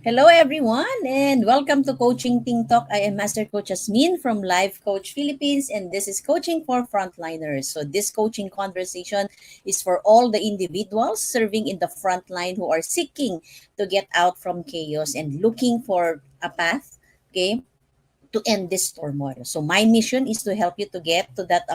Hello, everyone, and welcome to Coaching Ting Talk. I am Master Coach Hasmin from Life Coach Philippines, and this is Coaching for Frontliners. So, this coaching conversation is for all the individuals serving in the front line who are seeking to get out from chaos and looking for a path, okay, to end this turmoil. So my mission is to help you to get to that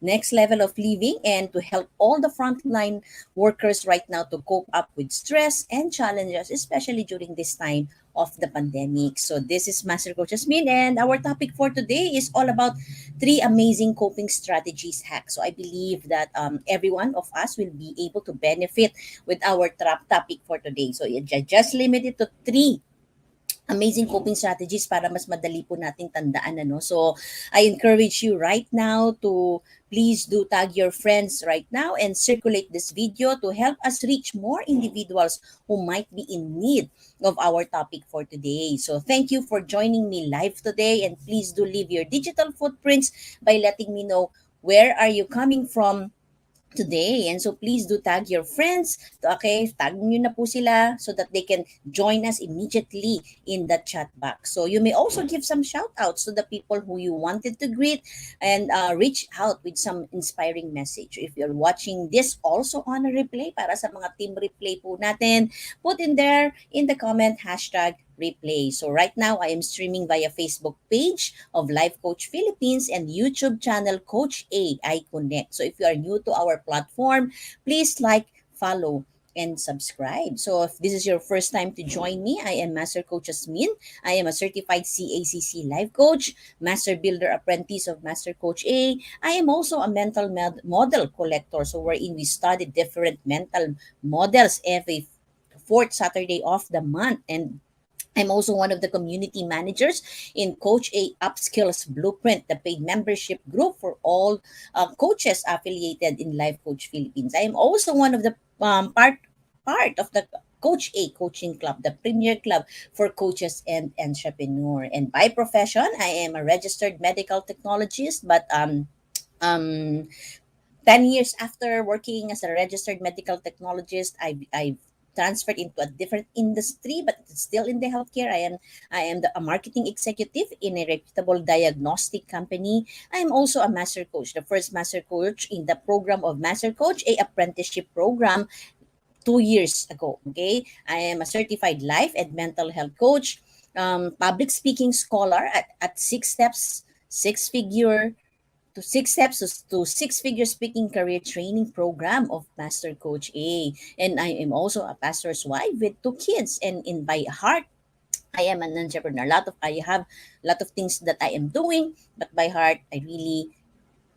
next level of living and to help all the frontline workers right now to cope up with stress and challenges, especially during this time of the pandemic. So this is Master Coach Jasmine, and our topic for today is all about three amazing coping strategies hacks. So I believe that every one of us will be able to benefit with our topic for today. So just limit it to three amazing coping strategies para mas madali po nating tandaan ano. So I encourage you right now to please do tag your friends right now and circulate this video to help us reach more individuals who might be in need of our topic for today. So thank you for joining me live today, and please do leave your digital footprints by letting me know where are you coming from today. And so please do tag your friends. Okay, tag nyo na po sila so that they can join us immediately in the chat box. So you may also give some shout outs to the people who you wanted to greet and reach out with some inspiring message. If you're watching this also on a replay, para sa mga team replay po natin, put in there in the comment hashtag replay. So right now, I am streaming via Facebook page of Life Coach Philippines and YouTube channel Coach A I Connect. So if you are new to our platform, please like, follow, and subscribe. So if this is your first time to join me, I am Master Coach Hasmin. I am a certified CACC life coach, Master Builder Apprentice of Master Coach A. I am also a mental model collector. So wherein we study different mental models every fourth Saturday of the month. And I'm also one of the community managers in Coach A Upskills Blueprint, the paid membership group for all coaches affiliated in Life Coach Philippines. I am also one of the part of the Coach A Coaching Club, the premier club for coaches and entrepreneur. And by profession, I am a registered medical technologist, but um 10 years after working as a registered medical technologist, I've transferred into a different industry, but it's still in the healthcare. A marketing executive in a reputable diagnostic company. I am also a master coach, the first master coach in the program of Master Coach, a apprenticeship program 2 years ago. Okay, I am a certified life and mental health coach, public speaking scholar at six figure to six steps to six-figure speaking career training program of Master Coach A. And I am also a pastor's wife with two kids. And in by heart, I am an entrepreneur. I have a lot of things that I am doing, but by heart, I really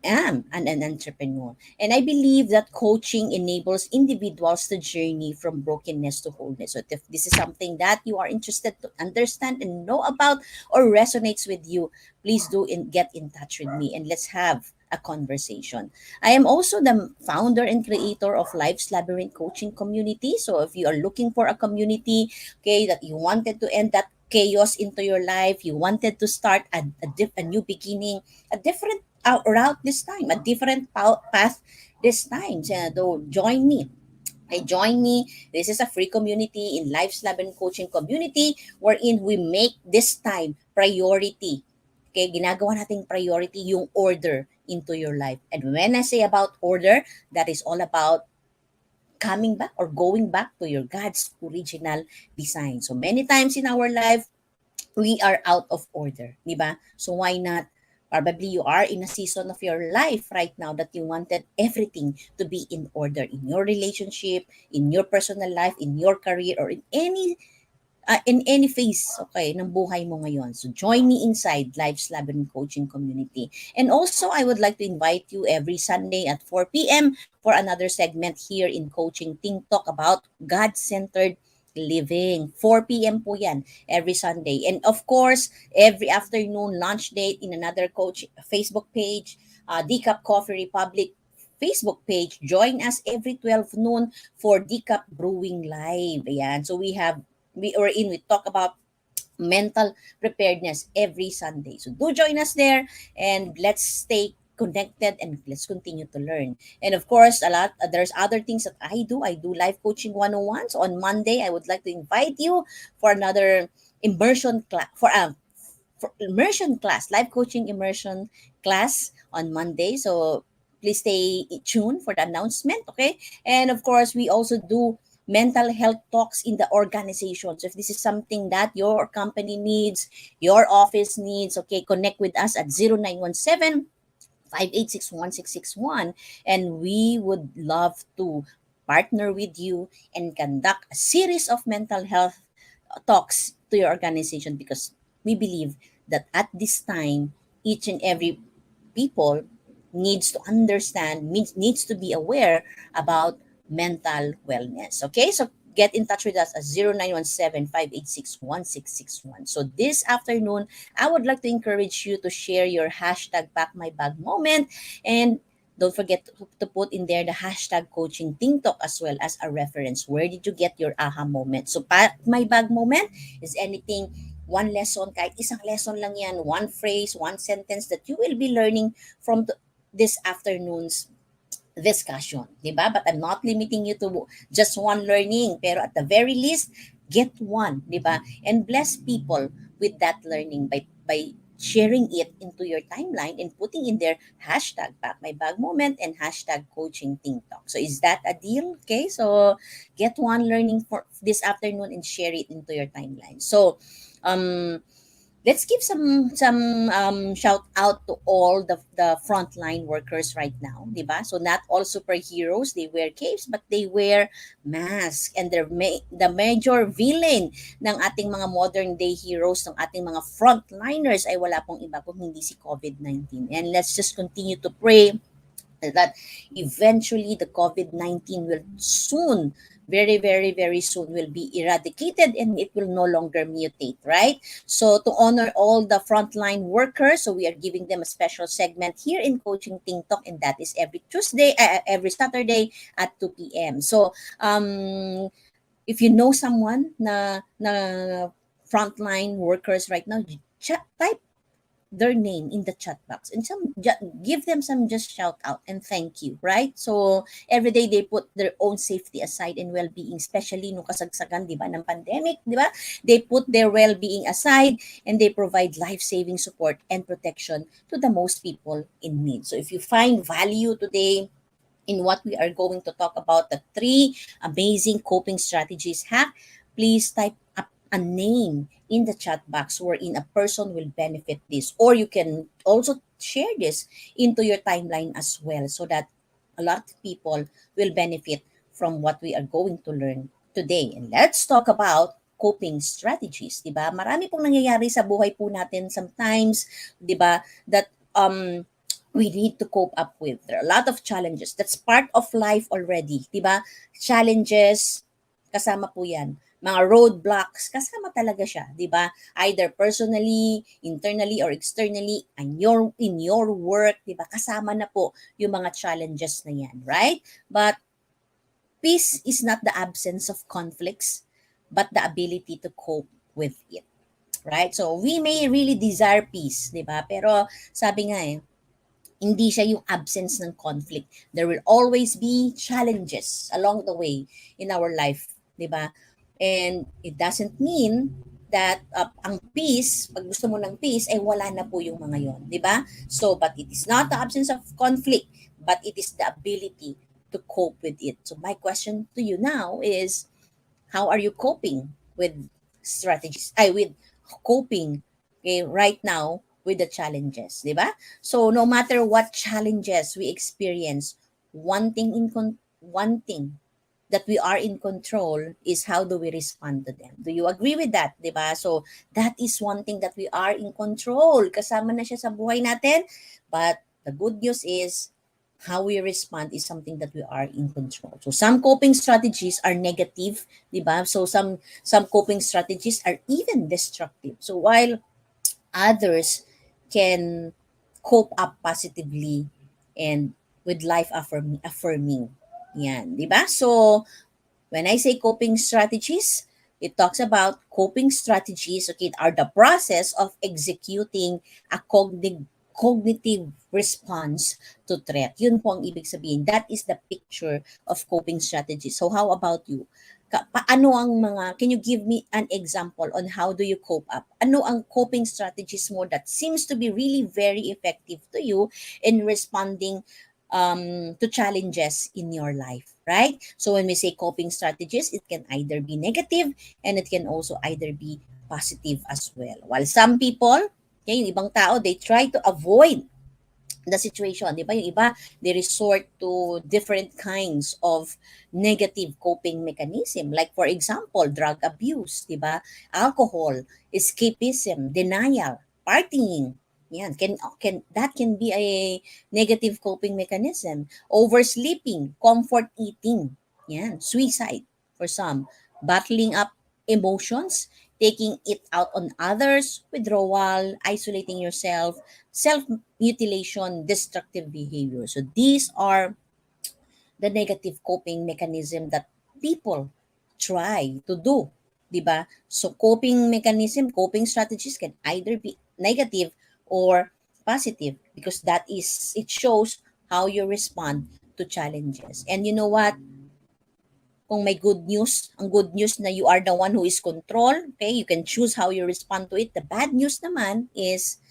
am an entrepreneur. And I believe that coaching enables individuals to journey from brokenness to wholeness. So if this is something that you are interested to understand and know about or resonates with you, please get in touch with me and let's have a conversation. I am also the founder and creator of Life's Labyrinth Coaching Community. So if you are looking for a community, okay, that you wanted to end that chaos into your life, you wanted to start a new beginning, a different route this time, a different path this time. So join me. Join me. This is a free community in Life's Lab and Coaching Community wherein we make this time priority. Okay, ginagawa nating priority yung order into your life. And when I say about order, that is all about coming back or going back to your God's original design. So many times in our life, we are out of order, di ba? So why not? Probably you are in a season of your life right now that you wanted everything to be in order in your relationship, in your personal life, in your career, or in any phase, okay, ng buhay mo ngayon. So join me inside Life's Labyrinth Coaching Community. And also, I would like to invite you every Sunday at 4 p.m. for another segment here in Coaching Think Talk about God-centered living. 4 p.m. po yan every Sunday. And of course, every afternoon lunch date in another coach Facebook page, Decaf Coffee Republic Facebook page. Join us every 12 noon for Decaf Brewing Live. Ayan. So we talk about mental preparedness every Sunday. So do join us there and let's stay connected and let's continue to learn. And of course, there's other things that I do. I do life coaching 101s. So on Monday, I would like to invite you for another immersion class for immersion class, life coaching immersion class on Monday. So please stay tuned for the announcement, okay? And of course, we also do mental health talks in the organization. So if this is something that your company needs, your office needs, okay, connect with us at 0917 586 1661, and we would love to partner with you and conduct a series of mental health talks to your organization, because we believe that at this time each and every people needs to understand, needs to be aware about mental wellness. Okay, so get in touch with us at 0917 586 1661. So this afternoon, I would like to encourage you to share your hashtag Pack My Bag moment, and don't forget to put in there the hashtag coaching TikTok as well as a reference. Where did you get your aha moment? So Pack My Bag moment is anything, one lesson, kahit isang lesson lang yan, one phrase, one sentence that you will be learning from this afternoon's discussion, di ba? But I'm not limiting you to just one learning, pero at the very least, get one, di ba? And bless people with that learning by sharing it into your timeline and putting in their hashtag Pack My Bag moment and hashtag coaching TikTok. So is that a deal? Okay, so get one learning for this afternoon and share it into your timeline. So let's give some shout out to all the frontline workers right now, di ba? So not all superheroes, they wear capes, but they wear masks. And the major villain ng ating mga modern day heroes, ng ating mga frontliners, ay wala pong iba kung hindi si COVID-19. And let's just continue to pray that eventually the COVID-19 will soon, very, very, very soon, will be eradicated and it will no longer mutate, right? So to honor all the frontline workers, so we are giving them a special segment here in Coaching TikTok, and that is every Saturday at 2 p.m. So if you know someone na frontline workers right now, type their name in the chat box and give them some just shout out and thank you, right? So every day they put their own safety aside and well-being, especially nung kasagsagan, di ba, ng pandemic, di ba? They put their well-being aside and they provide life-saving support and protection to the most people in need. So if you find value today in what we are going to talk about, the 3 amazing coping strategies hack, please type up a name in the chat box wherein a person will benefit this. Or you can also share this into your timeline as well, so that a lot of people will benefit from what we are going to learn today. And let's talk about coping strategies, 'di ba? Marami pong nangyayari sa buhay po natin sometimes, 'di ba, that we need to cope up with. There are a lot of challenges. That's part of life already, 'di ba? Challenges, kasama po 'yan. Mga roadblocks, kasama talaga siya, 'di ba? Either personally, internally, or externally, and in your work, 'di ba? Kasama na po yung mga challenges na 'yan, right? But peace is not the absence of conflicts, but the ability to cope with it, right? So we may really desire peace, 'di ba? Pero sabi nga hindi siya yung absence ng conflict. There will always be challenges along the way in our life, 'di ba? And it doesn't mean that ang peace, pag gusto mo ng peace, ay wala na po yung mga yon, 'di ba? So, but it is not the absence of conflict, but it is the ability to cope with it. So, my question to you now is, how are you coping with with coping, okay, right now with the challenges, di ba? So no matter what challenges we experience, one thing that we are in control is how do we respond to them. Do you agree with that, di ba? So that is one thing that we are in control. Kasama na siya sa buhay natin. But the good news is how we respond is something that we are in control. So some coping strategies are negative, di ba? So some coping strategies are even destructive. So while others can cope up positively and with life affirming. Yan, di ba? So when I say coping strategies, it talks about coping strategies, okay, are the process of executing a cognitive response to threat. Yun po ang ibig sabihin. That is the picture of coping strategies. So how about you? Paano ang mga, can you give me an example on how do you cope up? Ano ang coping strategies mo that seems to be really very effective to you in responding to challenges in your life, right? So when we say coping strategies, it can either be negative and it can also either be positive as well. While some people, okay, yung ibang tao, they try to avoid the situation, di ba? Yung iba, they resort to different kinds of negative coping mechanism. Like for example, drug abuse, di ba? Alcohol, escapism, denial, partying. Yan, that can be a negative coping mechanism. Oversleeping, comfort eating. Yan, suicide for some. Bottling up emotions, taking it out on others, withdrawal, isolating yourself, self-mutilation, destructive behavior. So these are the negative coping mechanism that people try to do, 'di ba? So coping strategies can either be negative or positive because that is it shows how you respond to challenges. And you know what? Kung may good news, ang good news na you are the one who is control, okay? You can choose how you respond to it. The bad news naman is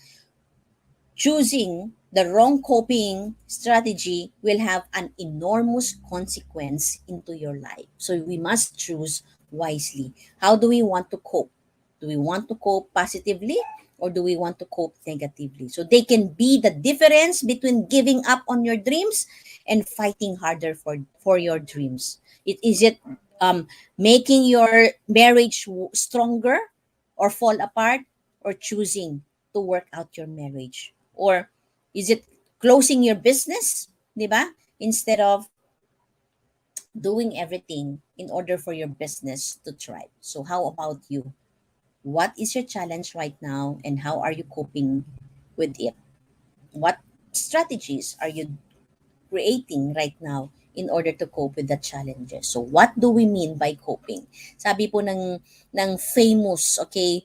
choosing the wrong coping strategy will have an enormous consequence into your life. So we must choose wisely. How do we want to cope? Do we want to cope positively or do we want to cope negatively? So they can be the difference between giving up on your dreams and fighting harder for your dreams. Is it making your marriage stronger or fall apart or choosing to work out your marriage? Or is it closing your business, di ba? Instead of doing everything in order for your business to thrive. So how about you? What is your challenge right now and how are you coping with it? What strategies are you creating right now in order to cope with the challenges? So what do we mean by coping? Sabi po ng famous, okay,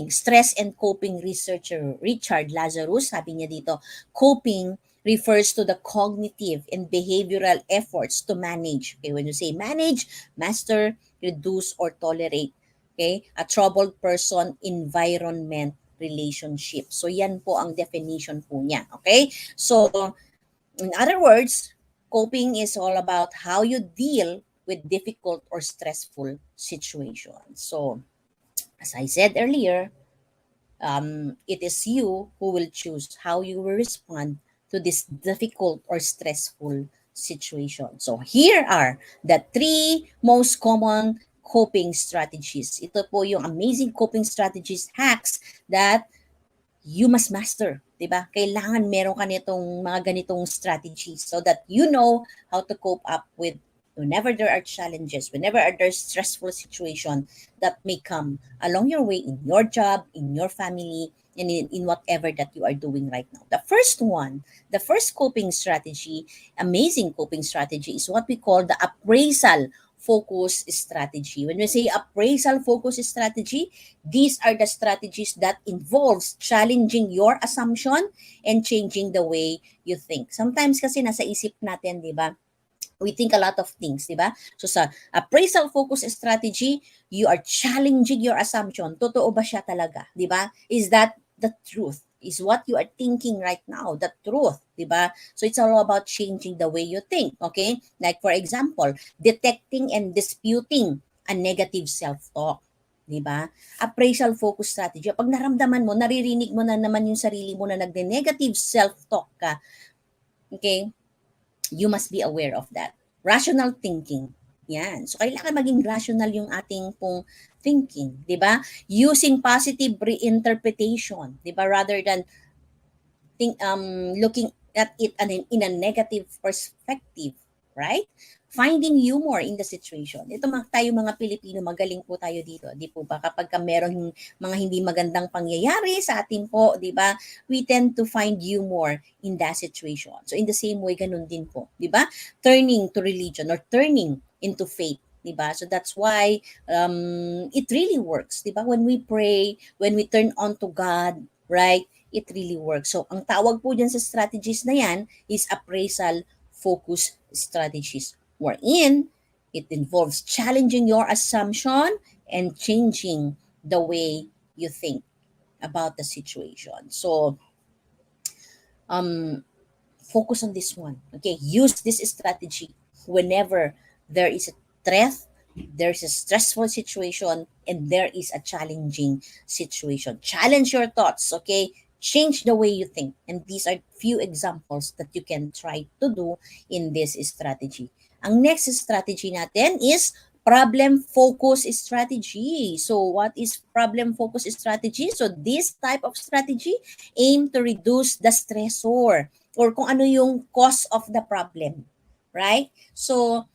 stress and coping researcher Richard Lazarus, sabi niya dito, coping refers to the cognitive and behavioral efforts to manage. Okay, when you say manage, master, reduce, or tolerate, okay, a troubled person, environment, relationship. So yan po ang definition po niya. Okay? So in other words, coping is all about how you deal with difficult or stressful situations. So as I said earlier, it is you who will choose how you will respond to this difficult or stressful situation. So here are the 3 most common coping strategies. Ito po yung amazing coping strategies hacks that you must master, 'di ba? Kailangan meron ka nitong mga ganitong strategies so that you know how to cope up with whenever there are challenges, whenever there's stressful situation that may come along your way in your job, in your family, and in whatever that you are doing right now. The first coping strategy, amazing coping strategy is what we call the appraisal focus strategy. When we say appraisal focus strategy, these are the strategies that involves challenging your assumption and changing the way you think. Sometimes kasi nasa isip natin, 'di ba? We think a lot of things, di ba? So sa appraisal focus strategy, you are challenging your assumption. Totoo ba siya talaga, di ba? Is that the truth? Is what you are thinking right now the truth, di ba? So it's all about changing the way you think, okay? Like for example, detecting and disputing a negative self-talk. Di ba? Appraisal focus strategy. Pag naramdaman mo, naririnig mo na naman yung sarili mo na nagne-negative self-talk ka, okay? You must be aware of that. Rational thinking. Yan. So, kailangan maging rational yung ating pong thinking. Di ba? Using positive reinterpretation. Di ba? Rather than looking at it in a negative perspective. Right? Finding humor in the situation. Ito tayo mga Pilipino, magaling po tayo dito. Di po ba? Kapag merong mga hindi magandang pangyayari sa atin po, di ba? We tend to find humor in that situation. So in the same way, ganun din po. Di ba? Turning to religion or turning into faith. Di ba? So that's why it really works. Di ba? When we pray, when we turn on to God, right? it really works. So, ang tawag po dyan sa strategies na yan is appraisal focus strategies, wherein it involves challenging your assumption and changing the way you think about the situation. So, um, focus on this one. Okay, use this strategy whenever there is a threat, there's a stressful situation, and there is a challenging situation. Challenge your thoughts, okay? Change the way you think. And these are few examples that you can try to do in this strategy. Ang next strategy natin is problem focus strategy. So what is problem focus strategy? So this type of strategy aim to reduce the stressor or kung ano yung cause of the problem, right? So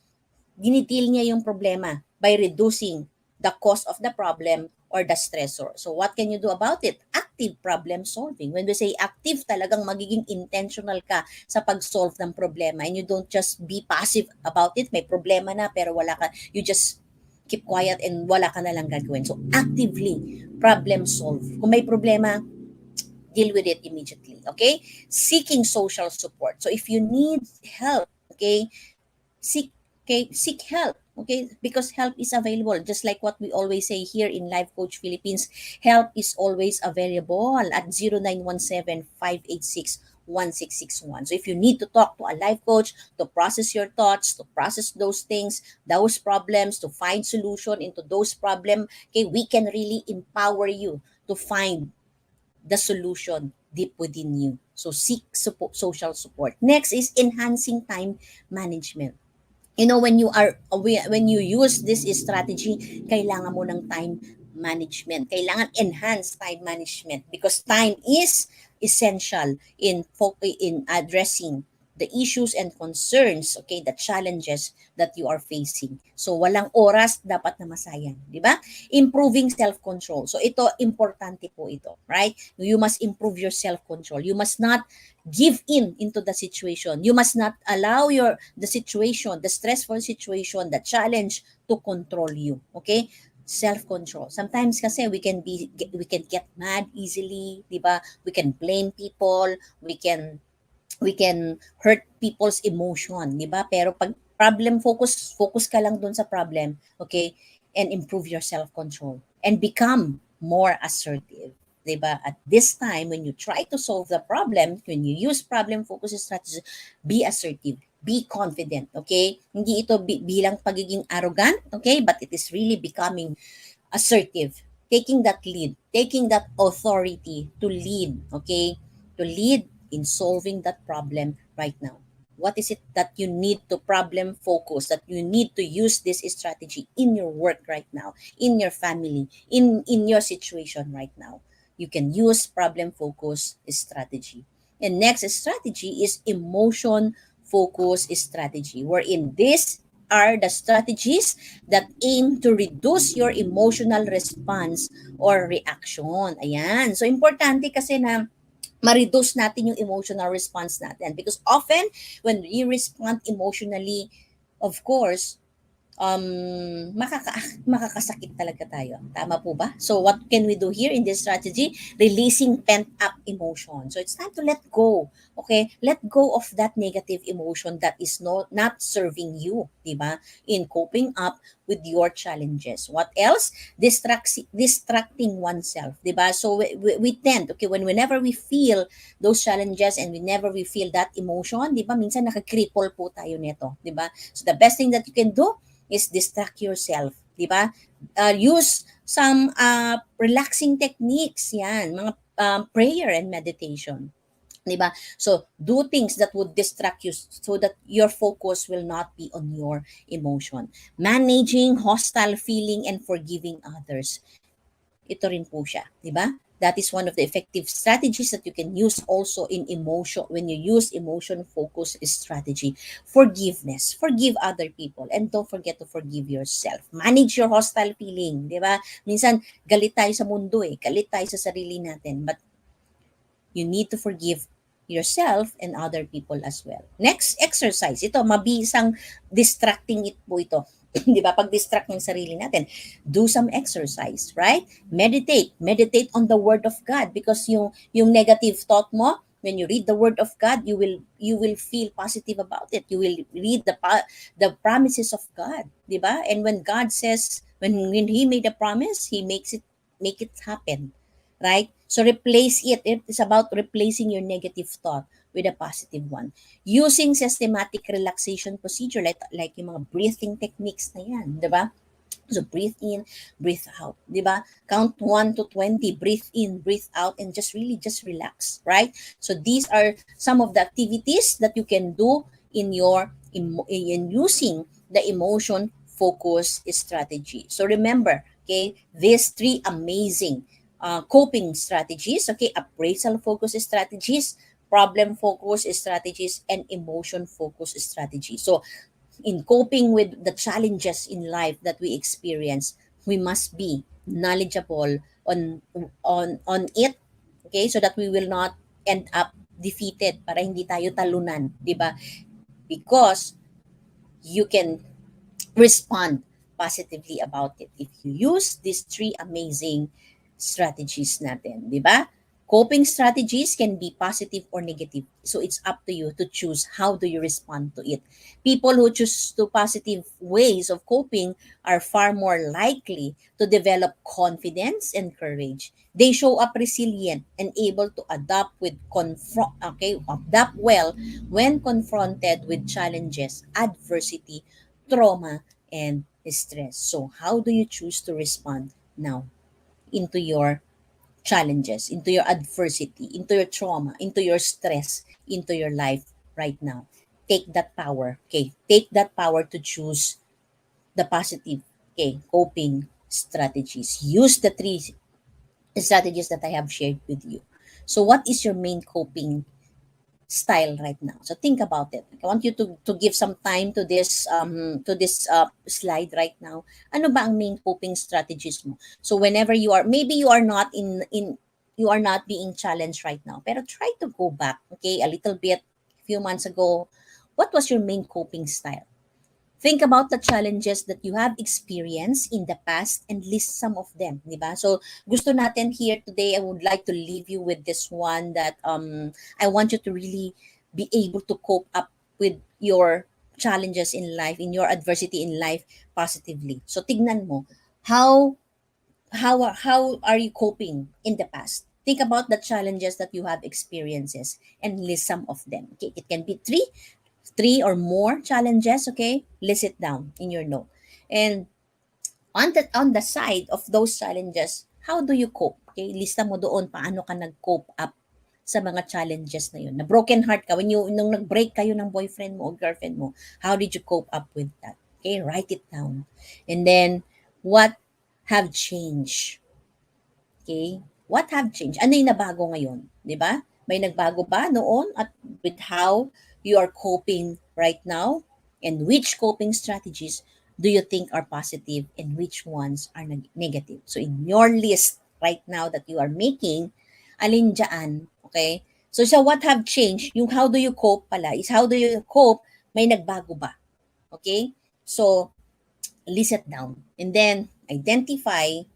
dinideal niya yung problema by reducing the cause of the problem or the stressor. So what can you do about it? Active problem solving. When we say active, talagang magiging intentional ka sa pag-solve ng problema and you don't just be passive about it. May problema na pero wala ka, you just keep quiet and wala ka na lang gagawin. So actively problem solve. Kung may problema, deal with it immediately. Okay? Seeking social support. So if you need help, okay, seek help. Okay, because help is available. Just like what we always say here in Life Coach Philippines, help is always available at 0917-586-1661. So if you need to talk to a life coach to process your thoughts, to process those things, those problems, to find solution into those problems, okay, we can really empower you to find the solution deep within you. So seek social support. Next is enhancing time management. You know, when you use this strategy, kailangan mo ng time management. Kailangan enhance time management because time is essential in addressing the issues and concerns, okay, the challenges that you are facing. So walang oras dapat na masayang, di ba? Improving self-control. So ito importante po ito, right? You must improve your self-control. You must not give in into the situation. You must not allow the situation, the stressful situation, the challenge to control you, okay? Self-control. Sometimes kasi we can get mad easily, 'di ba? We can blame people, we can hurt people's emotion, 'di ba? Pero pag problem focus ka lang doon sa problem, okay? And improve your self-control and become more assertive. 'Di ba? At this time when you try to solve the problem, when you use problem focus strategy, be assertive, be confident, okay? Hindi ito bilang pagiging arrogant, okay? But it is really becoming assertive, taking that lead, taking that authority to lead, okay? To lead in solving that problem right now. What is it that you need to problem focus, that you need to use this strategy in your work right now, in your family, in your situation right now? You can use problem focus strategy. And next strategy is emotion focus strategy, wherein this are the strategies that aim to reduce your emotional response or reaction. Ayan. So, importante kasi na ma-reduce natin yung emotional response natin. Because often, when we respond emotionally, of course, makakasakit talaga tayo. Tama po ba? So what can we do here in this strategy? Releasing pent-up emotion. So it's time to let go. Okay? Let go of that negative emotion that is not serving you, di ba? In coping up with your challenges. What else? Distracting oneself, di ba? So we tend, okay, whenever we feel those challenges and whenever we feel that emotion, di ba? Minsan nakakripple po tayo nito, di ba? So the best thing that you can do is distract yourself, di ba? Use some relaxing techniques, yan, mga prayer and meditation. Di ba? So, do things that would distract you so that your focus will not be on your emotion. Managing hostile feeling and forgiving others. Ito rin po siya, di ba? That is one of the effective strategies that you can use also in emotion when you use emotion focus strategy. Forgiveness. Forgive other people and don't forget to forgive yourself. Manage your hostile feeling, di ba? Minsan galit tayo sa mundo galit tayo sa sarili natin, but you need to forgive yourself and other people as well. Next exercise, ito mabisang distracting it po ito. Di ba? Pag-distract ng sarili natin. Do some exercise, right? Meditate. Meditate on the Word of God because yung negative thought mo, when you read the Word of God, you will feel positive about it. You will read the promises of God, di ba? And when God says, when He made a promise, He make it happen, right? So replace it. It is about replacing your negative thought with a positive one. Using systematic relaxation procedure like yung mga breathing techniques na yan, 'di ba? So breathe in, breathe out, 'di ba? Count 1 to 20, breathe in, breathe out and just relax, right? So these are some of the activities that you can do in using the emotion focus strategy. So remember, okay, these three amazing coping strategies, okay, appraisal focus strategies, problem focus strategies, and emotion focus strategies. So in coping with the challenges in life that we experience, we must be knowledgeable on it, okay, so that we will not end up defeated, para hindi tayo talunan, di ba? Because you can respond positively about it if you use these three amazing strategies natin, di ba? Coping strategies can be positive or negative. So it's up to you to choose how do you respond to it. People who choose to positive ways of coping are far more likely to develop confidence and courage. They show up resilient and able to adapt well when confronted with challenges, adversity, trauma, and stress. So how do you choose to respond now into your challenges, into your adversity, into your trauma, into your stress, into your life right now? Take that power, okay? Take that power to choose the positive, okay, coping strategies. Use the three strategies that I have shared with you. So what is your main coping style right now? So think about it. I want you to give some time to this slide right now. Ano ba ang main coping strategies mo? So whenever maybe you are not you are not being challenged right now, pero try to go back, okay, a little bit, few months ago. What was your main coping style? Think about the challenges that you have experienced in the past and list some of them, di ba? So, gusto natin here today, I would like to leave you with this one that I want you to really be able to cope up with your challenges in life, in your adversity in life positively. So, tignan mo, how how are you coping in the past? Think about the challenges that you have experiences and list some of them. Okay, it can be three or more challenges, okay? List it down in your note. And on the side of those challenges, how do you cope? Okay, lista mo doon paano ka nag-cope up sa mga challenges na yun. Na broken heart ka, nung nag-break kayo ng boyfriend mo o girlfriend mo, how did you cope up with that? Okay, write it down. And then, what have changed? Okay? What have changed? Ano yung nabago ngayon? 'Di ba? May nagbago ba noon at with how you are coping right now? And which coping strategies do you think are positive and which ones are negative? So in your list right now that you are making, alin dyan, okay? So sa what have changed, yung how do you cope pala, is how do you cope, may nagbago ba? Okay? So, list it down. And then, identify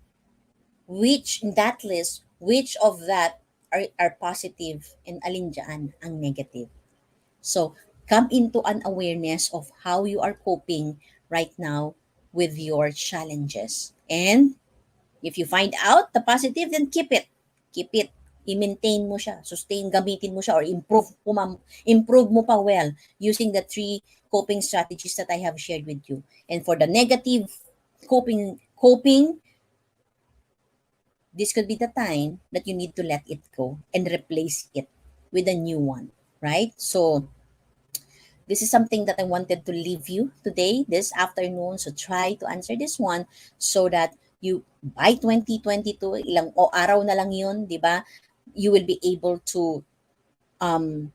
which in that list, which of that are positive and alin dyan ang negative. So, come into an awareness of how you are coping right now with your challenges. And if you find out the positive, then keep it. Keep it. I-maintain mo siya. Sustain, gamitin mo siya or improve mo pa well using the three coping strategies that I have shared with you. And for the negative coping, this could be the time that you need to let it go and replace it with a new one, right? So, this is something that I wanted to leave you today, this afternoon. So, try to answer this one so that you, by 2022, ilang araw na lang yun, di ba? You will be able to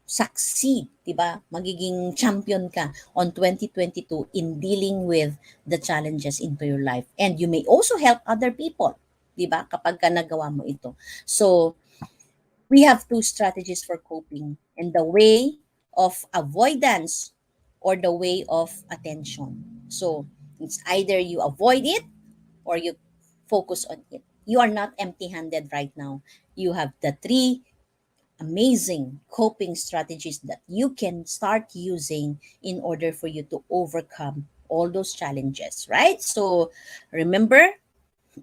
succeed, di ba? Magiging champion ka on 2022 in dealing with the challenges into your life. And you may also help other people, di ba? Kapag ka nagawa mo ito. So, we have two strategies for coping, and the way of avoidance or the way of attention. So, It's either you avoid it or you focus on it. You are not empty-handed right now. You have the three amazing coping strategies that you can start using in order for you to overcome all those challenges, right? So remember,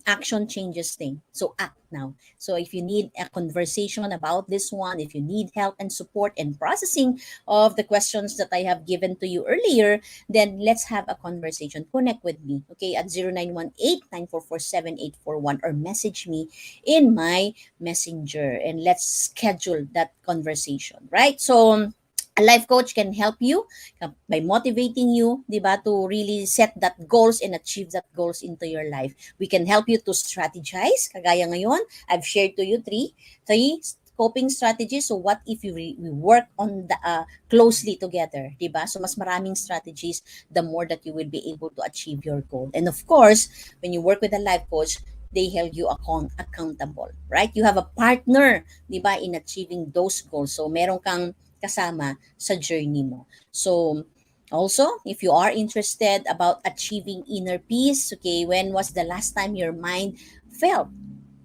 action changes thing. So act now. So if you need a conversation about this one, if you need help and support and processing of the questions that I have given to you earlier, then let's have a conversation. Connect with me, okay, at 0918-944-7841 or message me in my messenger and let's schedule that conversation, right? So a life coach can help you by motivating you, di ba, to really set that goals and achieve that goals into your life. We can help you to strategize. Kagaya ngayon, I've shared to you three coping strategies. So what if we work on the closely together, 'di ba? So mas maraming strategies, the more that you will be able to achieve your goal. And of course, when you work with a life coach, they hold you accountable, right? You have a partner, 'di ba, in achieving those goals. So meron kang kasama sa journey mo. So also, if you are interested about achieving inner peace, okay, when was the last time your mind felt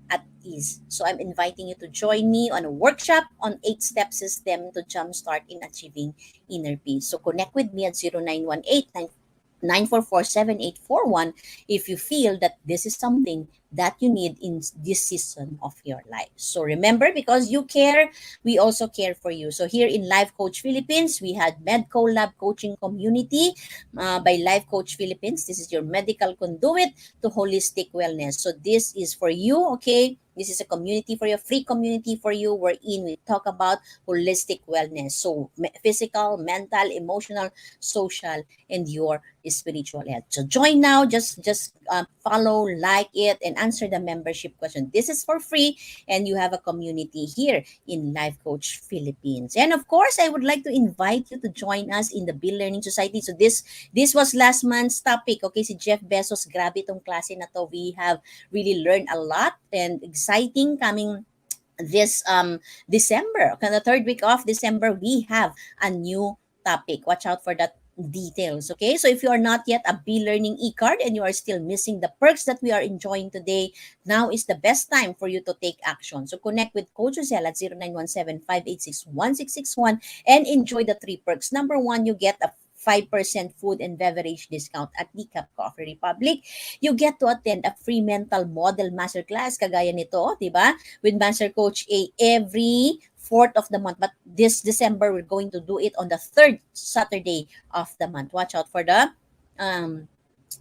at ease? So I'm inviting you to join me on a workshop on 8-step system to jumpstart in achieving inner peace. So connect with me at 0918-944-7841 if you feel that this is something that you need in this season of your life. So remember, because you care, we also care for you. So here in Life Coach Philippines, we had Medco Lab Coaching Community by Life Coach Philippines. This is your medical conduit to holistic wellness. So this is for you, okay? This is a community for you, free community for you, wherein we talk about holistic wellness. So physical, mental, emotional, social, and your spiritual health. So join now. Just follow, like it, and answer the membership question. This is for free, and you have a community here in Life Coach Philippines. And of course, I would like to invite you to join us in the Bill Learning Society. So this was last month's topic. Okay, si Jeff Bezos, grabe itong klase na to. We have really learned a lot and exciting coming this December. Okay, the third week of December, we have a new topic. Watch out for that details. Okay, so if you are not yet a B Learning e-card and you are still missing the perks that we are enjoying today, now is the best time for you to take action. So connect with Coach Rosel at 0917-586-1661 and enjoy the three perks. Number one, you get a 5% food and beverage discount at Decaf Coffee Republic. You get to attend a free mental model masterclass kagaya nito, di ba? With Master Coach A every fourth of the month. But this December, we're going to do it on the third Saturday of the month. Watch out um,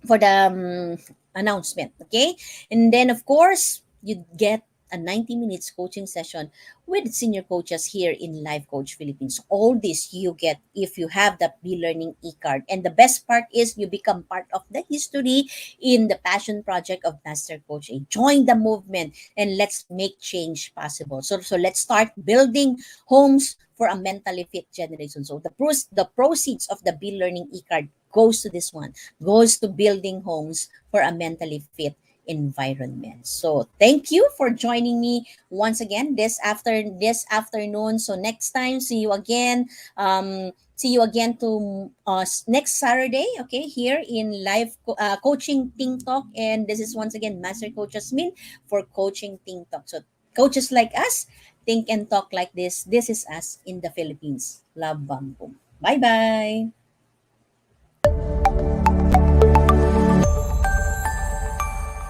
for the announcement, okay? And then, of course, you get a 90 minutes coaching session with senior coaches here in Life Coach Philippines. All this you get if you have the Be Learning e-card. And the best part is you become part of the history in the passion project of Master Coach A. Join the movement and let's make change possible. So let's start building homes for a mentally fit generation. So the proceeds of the Be Learning e-card goes to this one, goes to building homes for a mentally fit environment. So thank you for joining me once again this afternoon. So next time, see you again. See you again to next Saturday, okay, here in live coaching Ting Talk. And this is once again Master Coach Hasmin for coaching Ting Talk. So coaches like us think and talk like this. This is us in the Philippines. Love, bam, boom. Bye bye.